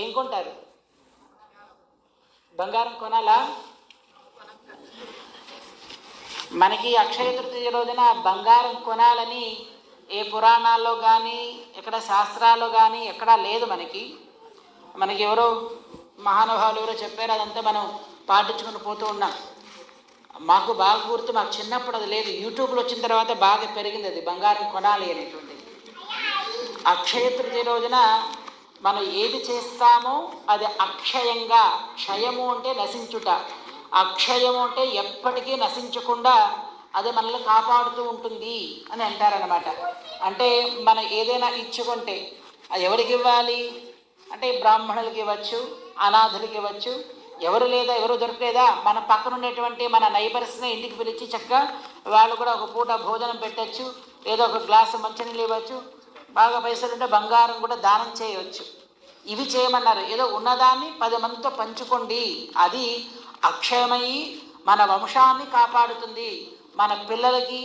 ఏం కొంటారు? బంగారం కొనాలా? మనకి అక్షయ తృతీయ రోజున బంగారం కొనాలని ఏ పురాణాల్లో కానీ ఎక్కడ శాస్త్రాల్లో కానీ ఎక్కడా లేదు. మనకి ఎవరో మహానుభావులు ఎవరో చెప్పారు, అదంతా మనం పాటించుకుని పోతూ ఉన్నాం. మాకు బాగా గుర్తు, మాకు చిన్నప్పుడు అది లేదు. యూట్యూబ్లో వచ్చిన తర్వాత బాగా పెరిగింది అది, బంగారం కొనాలి అనేటువంటిది. అక్షయ తృతీయ రోజున మనం ఏది చేస్తామో అది అక్షయంగా, క్షయము అంటే నశించుట, అక్షయము అంటే ఎప్పటికీ నశించకుండా అది మనల్ని కాపాడుతూ ఉంటుంది అని అంటారనమాట. అంటే మనం ఏదైనా ఇచ్చుకుంటే అది ఎవరికి ఇవ్వాలి అంటే బ్రాహ్మణులకి ఇవ్వచ్చు, అనాథులకి ఇవ్వచ్చు. ఎవరు దొరకలేదా మన పక్కన ఉండేటువంటి మన నైబర్స్ని ఇంటికి పిలిచి చక్కగా వాళ్ళు కూడా ఒక పూట భోజనం పెట్టచ్చు, ఏదో ఒక గ్లాసు మంచినీళ్ళు ఇవ్వచ్చు. బాగా పైసలు ఉంటే బంగారం కూడా దానం చేయవచ్చు. ఇవి చేయమన్నారు. ఏదో ఉన్నదాన్ని 10 మందితో పంచుకోండి, అది అక్షయమయ్యి మన వంశాన్ని కాపాడుతుంది, మన పిల్లలకి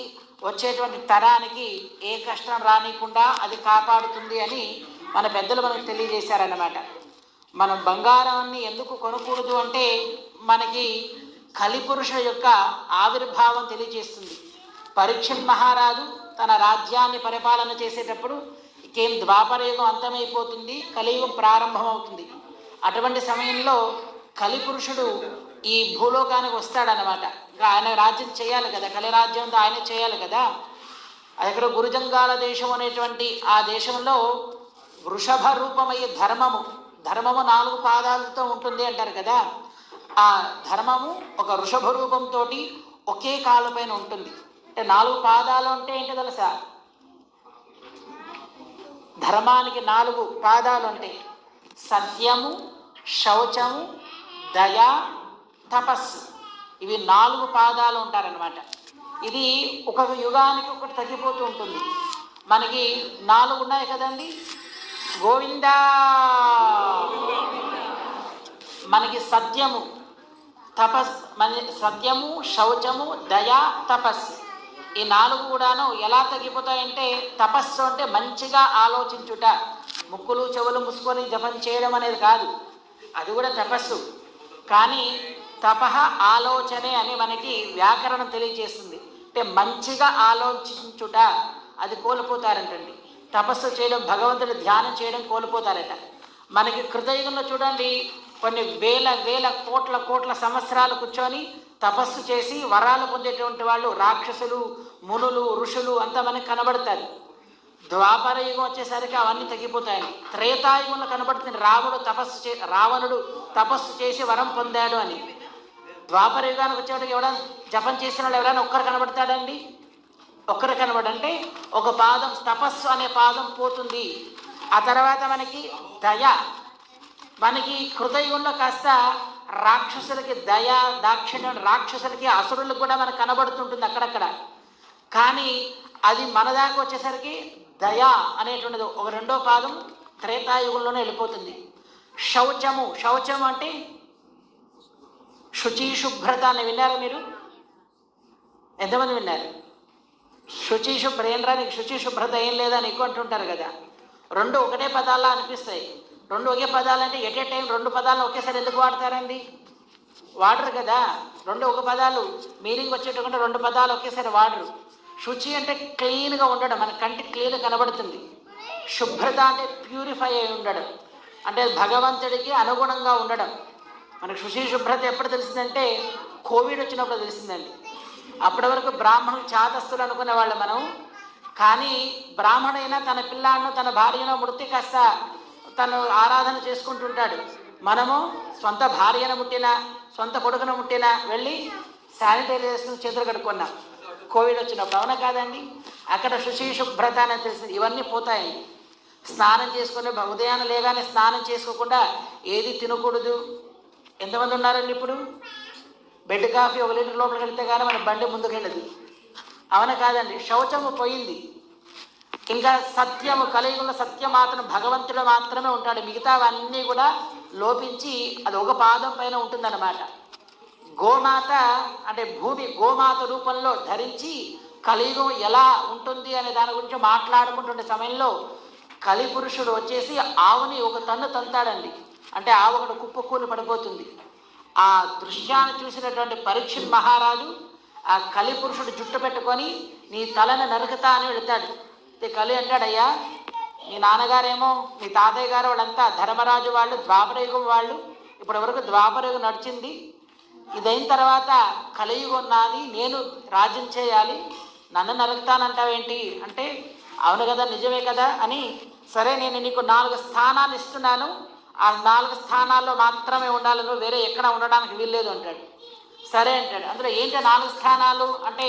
వచ్చేటువంటి తరానికి ఏ కష్టం రానికుండా అది కాపాడుతుంది అని మన పెద్దలు మనకు తెలియజేశారన్నమాట. మనం బంగారాన్ని ఎందుకు కొనకూడదు అంటే మనకి కలిపురుషుల యొక్క ఆవిర్భావం తెలియజేస్తుంది. పరీక్షిత్ మహారాజు తన రాజ్యాన్ని పరిపాలన చేసేటప్పుడు ద్వాపరయుగం అంతమైపోతుంది, కలియుగం ప్రారంభమవుతుంది. అటువంటి సమయంలో కలిపురుషుడు ఈ భూలోకానికి వస్తాడనమాట. ఇంకా ఆయన రాజ్యం చేయాలి కదా, కలిరాజ్యంతో ఆయన చేయాలి కదా. అది ఇక్కడ గురుజంగాల దేశం అనేటువంటి ఆ దేశంలో వృషభ రూపమయ్యే ధర్మము 4 పాదాలతో ఉంటుంది అంటారు కదా. ఆ ధర్మము ఒక వృషభ రూపంతో ఒకే కాలు పైన ఉంటుంది. అంటే 4 పాదాలు అంటే ఏంటి తెలుసా? ధర్మానికి 4 పాదాలు ఉంటాయి. సత్యము, శౌచము, దయ, తపస్సు, ఇవి 4 పాదాలు ఉంటారనమాట. ఇది ఒక యుగానికి ఒకటి తగ్గిపోతూ ఉంటుంది. మనకి 4 ఉన్నాయి కదండి. గోవిందా. మనకి సత్యము, సత్యము, శౌచము, దయ, తపస్సు, ఈ 4 కూడాను ఎలా తగ్గిపోతాయంటే, తపస్సు అంటే మంచిగా ఆలోచించుట, ముక్కులు చెవులు మూసుకొని జపం చేయడం అనేది కాదు, అది కూడా తపస్సు. కానీ తపః ఆలోచనే అని మనకి వ్యాకరణం తెలియజేస్తుంది. అంటే మంచిగా ఆలోచించుట అది కోల్పోతారంటండి. తపస్సు చేయడం, భగవంతుడి ధ్యానం చేయడం కోల్పోతారట. మనకి కృతయుగంలో చూడండి, కొన్ని వేల కోట్ల సంవత్సరాలు కూర్చొని తపస్సు చేసి వరాలు పొందేటువంటి వాళ్ళు రాక్షసులు, మునులు, ఋషులు అంతా మనకి కనబడతారు. ద్వాపర యుగం వచ్చేసరికి అవన్నీ తగ్గిపోతాయని. త్రేతాయుగంలో కనబడుతుంది రావణుడు తపస్సు చేసి వరం పొందాడు అని. ద్వాపర యుగానికి వచ్చేవాడికి ఎవరైనా జపం చేసిన వాళ్ళు ఎవరైనా ఒక్కరు కనబడతాడండి? ఒక్కరు కనబడంటే ఒక పాదం, తపస్సు అనే పాదం పోతుంది. ఆ తర్వాత మనకి దయ, మనకి కృతయుగంలో కాస్త రాక్షసులకి దయ, దాక్షిణ్యం, రాక్షసులకి అసురులకు కూడా మనకు కనబడుతుంటుంది అక్కడక్కడ. కానీ అది మన దాకా వచ్చేసరికి దయ అనేటువంటిది ఒక 2వ పాదం త్రేతాయుగంలోనే వెళ్ళిపోతుంది. శౌచం అంటే శుచి, శుభ్రత అని విన్నారా మీరు? ఎంతమంది విన్నారు? ఏం రా నీకు శుచి శుభ్రత ఏం లేదా నీకు అంటుంటారు కదా. 2 ఒకటే పదాలా అనిపిస్తాయి. 2 ఒకే పదాలంటే ఎట్ ఏ టైం 2 పదాలను ఒకేసారి ఎందుకు వాడతారండి? వాడరు కదా. 2 ఒక పదాలు మీనింగ్ వచ్చేటప్పుడు 2 పదాలు ఒకేసారి వాడరు. శుచి అంటే క్లీన్గా ఉండడం, మన కంటికి క్లీన్గా కనబడుతుంది. శుభ్రత అంటే ప్యూరిఫై అయి ఉండడం, అంటే భగవంతుడికి అనుగుణంగా ఉండడం. మనకు శుచి శుభ్రత ఎప్పుడు తెలిసిందంటే కోవిడ్ వచ్చినప్పుడు తెలిసిందండి. అప్పటి వరకు బ్రాహ్మణులు చాతస్తులు అనుకునేవాళ్ళు మనం. కానీ బ్రాహ్మణైనా తన పిల్లాడినో తన భార్యనో ముడితే కాస్త తను ఆరాధన చేసుకుంటుంటాడు. మనము సొంత భార్యను ముట్టినా, సొంత కొడుకును ముట్టినా వెళ్ళి శానిటైజర్ చేసుకుని చేతులు కడుక్కున్నాం కోవిడ్ వచ్చినప్పుడు. అవునా కాదండి? అక్కడ శుచి శుభ్రత అని తెలిసింది. ఇవన్నీ పోతాయండి. స్నానం చేసుకుని ఉదయాన్నే లేగానే స్నానం చేసుకోకుండా ఏది తినకూడదు. ఎంతమంది ఉన్నారండి ఇప్పుడు? బెడ్ కాఫీ 1 లీటర్ లోపలికి వెళ్తే కానీ మన బండి ముందుకు వెళ్ళదు. అవునా కాదండి? శౌచము పోయింది. ఇంకా సత్యము, కలియుగంలో సత్యమాతను భగవంతుడు మాత్రమే ఉంటాడు. మిగతావన్నీ కూడా లోపించి అది ఒక పాదం పైన ఉంటుందన్నమాట. గోమాత అంటే భూమి గోమాత రూపంలో ధరించి కలియుగం ఎలా ఉంటుంది అనే దాని గురించి మాట్లాడుకుంటున్న సమయంలో కలిపురుషుడు వచ్చేసి ఆవుని ఒక టన్ను తంతాడండి. అంటే ఆవగడ కుప్పకూలి పడిపోతుంది. ఆ దృశ్యాన్ని చూసినటువంటి పరీక్షిత్ మహారాజు ఆ కలిపురుషుడు జుట్టు పెట్టుకొని నీ తలను నరుకుతా అని వెళతాడు. కలి అంటాడయ్యా, మీ నాన్నగారేమో మీ తాతయ్య గారు వాళ్ళంతా ధర్మరాజు వాళ్ళు, ద్వాపరయుగం వాళ్ళు, ఇప్పటి వరకు ద్వాపరయుగం నడిచింది, ఇదైన తర్వాత కలియుగం నాది, నేను రాజ్యం చేయాలి, నన్ను నరుకుతానంటావేంటి అంటే, అవును కదా నిజమే కదా అని, సరే నేను నీకు 4 స్థానాలు ఇస్తున్నాను, ఆ 4 స్థానాల్లో మాత్రమే ఉండాలి, నువ్వు వేరే ఎక్కడ ఉండడానికి వీల్లేదు అంటాడు. సరే అంటాడు. అందులో ఏంటి 4 స్థానాలు అంటే,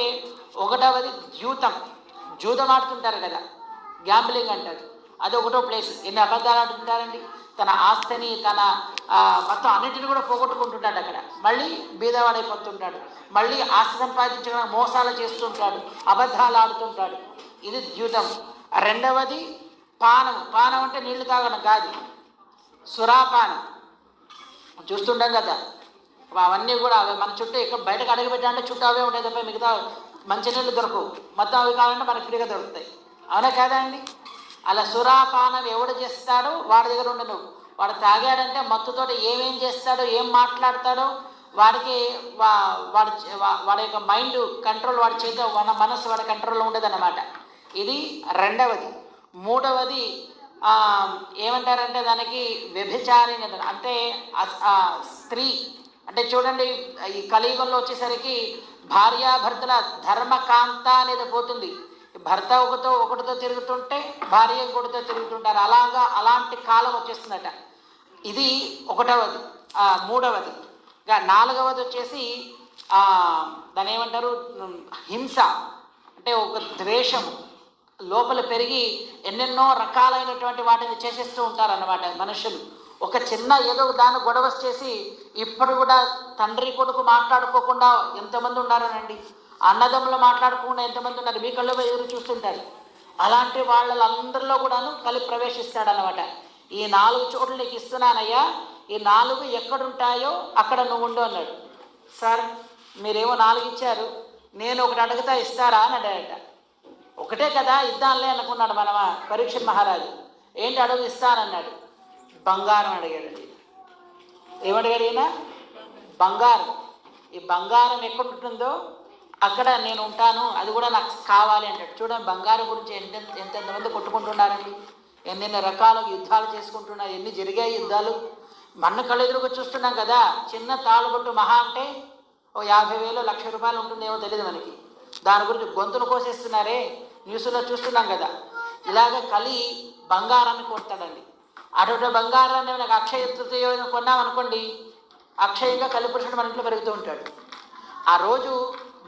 1వది జూదం ఆడుతుంటారు కదా, గ్యాంబ్లింగ్ అంటారు, అది 1వ ప్లేస్. ఎన్ని అబద్ధాలు ఆడుతుంటారండి, తన ఆస్తిని తన మొత్తం అన్నింటిని కూడా పోగొట్టుకుంటుంటాడు అక్కడ, మళ్ళీ బీదవాడైపోతుంటాడు, మళ్ళీ ఆస్తి సంపాదించడానికి మోసాలు చేస్తుంటాడు, అబద్ధాలు ఆడుతుంటాడు, ఇది జూదం. 2వది పానం అంటే నీళ్లు తాగడం కాదు, సురాపానం చూస్తుంటాం కదా, అవన్నీ కూడా అవి మన చుట్టూ ఇక్కడ బయటకు అడుగుపెట్టాలంటే చుట్టూ అవే ఉంటాయి తప్ప మిగతా మంచినీళ్ళు దొరకవు, మొత్తం అవి కావాలంటే మనకు ఫ్రీగా దొరుకుతాయి, అవునా కాదా అండి? అలా సురాపానం ఎవడు చేస్తాడో వాడి దగ్గర ఉండను, వాడు తాగాడంటే మత్తుతోటి ఏమేం చేస్తాడో ఏం మాట్లాడతాడో వాడికి వాడి యొక్క మైండ్ కంట్రోల్ వాడి చేత, మనస్సు వాడి కంట్రోల్లో ఉండదన్నమాట. ఇది 2వది. 3వది ఏమంటారంటే దానికి వ్యభిచారిణి, అంటే స్త్రీ. అంటే చూడండి, ఈ కలియుగంలో వచ్చేసరికి భార్యాభర్తల ధర్మకాంత అనేది పోతుంది. భర్త ఒకటితో తిరుగుతుంటే భార్య ఇంకొకటితో తిరుగుతుంటారు, అలాంటి కాలం వచ్చేస్తుందట. ఇది 1వది. 3వది. 4వది వచ్చేసి దాని ఏమంటారు, హింస, అంటే ఒక ద్వేషం లోపల పెరిగి ఎన్నెన్నో రకాలైనటువంటి వాటిని చేసేస్తూ ఉంటారన్నమాట మనుషులు. ఒక చిన్న ఏదో దాన్ని గొడవ చేసి ఇప్పుడు కూడా తండ్రి కొడుకు మాట్లాడుకోకుండా ఎంతమంది ఉన్నారనండి, అన్నదమ్ములు మాట్లాడుకోకుండా ఎంతమంది ఉన్నారు, మీ కళ్ళు ఎదురు చూస్తుంటారు. అలాంటి వాళ్ళందరిలో కూడాను కలిపి ప్రవేశిస్తాడనమాట. ఈ 4 చోట్ల నీకు ఇస్తున్నానయ్యా, ఈ 4 ఎక్కడుంటాయో అక్కడ నువ్వు ఉండు అన్నాడు. సార్ మీరేమో 4 ఇచ్చారు, నేను ఒకటి అడుగుతా ఇస్తారా అని అడిగాట. ఒకటే కదా ఇద్దాంలే అనుకున్నాడు మన పరీక్షిత్ మహారాజు. ఏంటి అడుగు ఇస్తానన్నాడు. బంగారం అడిగాడండి. ఏమడిగాడు ఈయన? బంగారం. ఈ బంగారం ఎక్కడుంటుందో అక్కడ నేను ఉంటాను, అది కూడా నాకు కావాలి అంటాడు. చూడండి బంగారం గురించి ఎంతెంతమంది కొట్టుకుంటున్నారండి, ఎన్నెన్ని రకాల యుద్ధాలు చేసుకుంటున్నారు, ఎన్ని జరిగాయి యుద్ధాలు మన కళ్ళెదురుగా చూస్తున్నాం కదా. చిన్న తాళుబొట్టు మహా అంటే ఓ 50,000 1,00,000 రూపాయలు ఉంటుందేమో తెలియదు మనకి, దాని గురించి గొంతులు కోసేస్తున్నారే, న్యూస్లో చూస్తున్నాం కదా. ఇలాగ కలి బంగారాన్ని కొడతాడండి. అటువంటి బంగారాన్ని నాకు అక్షయ తృతీయ కొన్నామనుకోండి, అక్షయంగా కలిపురుషుడు మన ఇంట్లో పెరుగుతూ ఉంటాడు. ఆ రోజు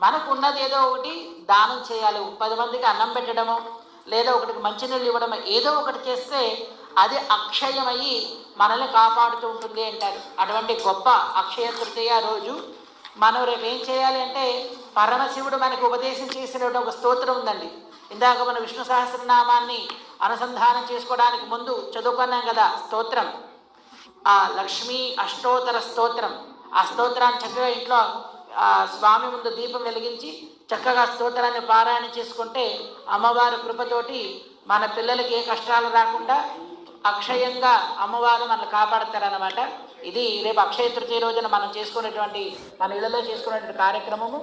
మనకు ఉన్నది ఏదో ఒకటి దానం చేయాలి, 10 మందికి అన్నం పెట్టడము, లేదా ఒకటికి మంచినీళ్ళు ఇవ్వడము, ఏదో ఒకటి చేస్తే అది అక్షయమయ్యి మనల్ని కాపాడుతూ ఉంటుంది అంటారు. అటువంటి గొప్ప అక్షయ తృతీయ రోజు మనం రేపు ఏం చేయాలి అంటే, పరమశివుడు మనకు ఉపదేశం చేసినటువంటి ఒక స్తోత్రం ఉందండి. ఇందాక మన విష్ణు సహస్రనామాన్ని అనుసంధానం చేసుకోవడానికి ముందు చదువుకున్నాం కదా స్తోత్రం, ఆ లక్ష్మీ అష్టోత్తర స్తోత్రం. ఆ స్తోత్రాన్ని చక్కగా ఇంట్లో స్వామి ముందు దీపం వెలిగించి చక్కగా స్తోత్రాన్ని పారాయణ చేసుకుంటే అమ్మవారి కృపతోటి మన పిల్లలకి ఏ కష్టాలు రాకుండా అక్షయంగా అమ్మవారు మనల్ని కాపాడతారన్నమాట. ఇది రేపు అక్షయ తృతీయ రోజున మనం చేసుకునేటువంటి, మన ఇళ్లలో చేసుకునేటువంటి కార్యక్రమము.